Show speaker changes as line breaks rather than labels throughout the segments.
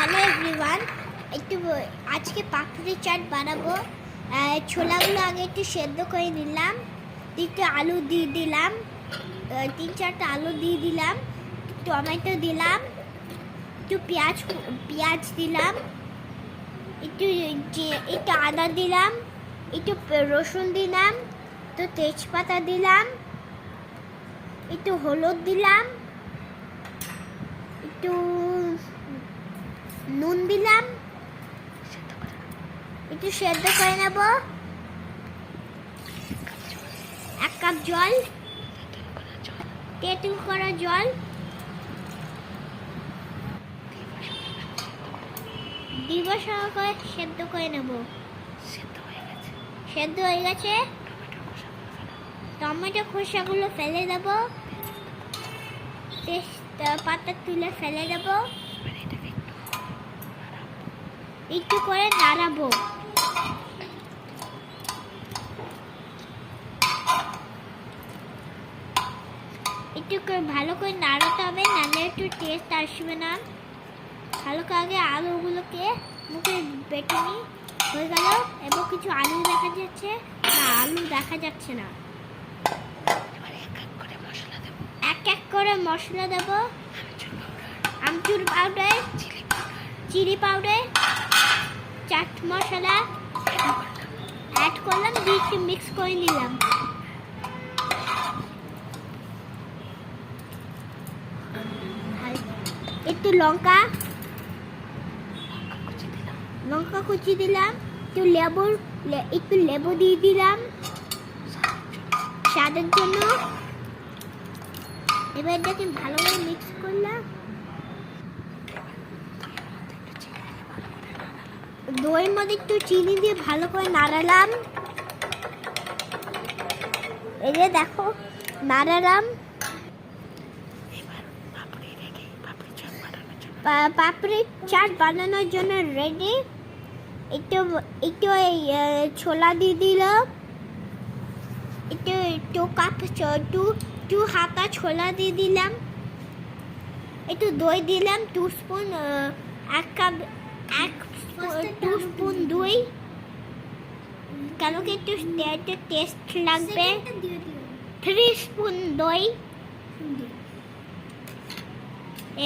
Hello everyone, একটু আজকে পাপড়ি চাট বানাবো। ছোলাগুলো আগে একটু সেদ্ধ করে নিলাম, একটু আলু দিয়ে দিলাম, 3-4টা আলু দিয়ে দিলাম, টমেটো দিলাম, একটু পেঁয়াজ দিলাম, একটু আদা দিলাম, একটু রসুন দিলাম, একটু তেজপাতা দিলাম, একটু হলুদ দিলাম, একটু নুন দিলাম, একটু সেদ্ধ করে নেব। 1 কাপ জল, তেঁতুল করা জল দিব, সহকারে সেদ্ধ করে নেব। সেদ্ধ হয়ে গেছে, টমেটো খোসাগুলো ফেলে দেব, তেজপাতা তুলে ফেলে দেব, একটু করে নাড়াবো। একটু ভালো করে নাড়াতে হবে, নাহলে একটু টেস্ট আসবে না। ভালো করে আগে আলুগুলোকে মুখে বেটে নিই। হয়ে গেল। এবং কিছু আলু দেখা যাচ্ছে না, আলু দেখা যাচ্ছে না। এক এক করে মশলা দেব। আমচুর powder, chilli powder, chaat masala add করলাম, দিয়ে একটু মিক্স করে নিলাম। একটু লঙ্কা কুচি দিলাম, একটু লেবু দিয়ে দিলাম স্বাদের জন্য। এবার এটাকে ভালোভাবে মিক্স করলাম। দইয়ের মধ্যে একটু চিনি দিয়ে ভালো করে নাড়ালাম। এই যে দেখো, নাড়ালাম। পাপড়ি চাট বানানোর জন্য রেডি। একটু ছোলা দিয়ে দিল, টু হাতা ছোলা দিয়ে দিলাম, একটু দই দিলাম 2 স্পুন, 2 স্পুন দই, কেন কি একটু টেস্ট লাগবে। 3 স্পুন দই।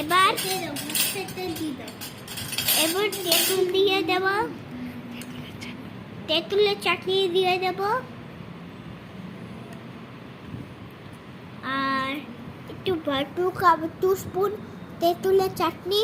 এবার তেঁতুল দিয়ে দেব, তেঁতুলের চাটনি দিয়ে দেব, আর একটু 2 স্পুন তেঁতুলের চাটনি।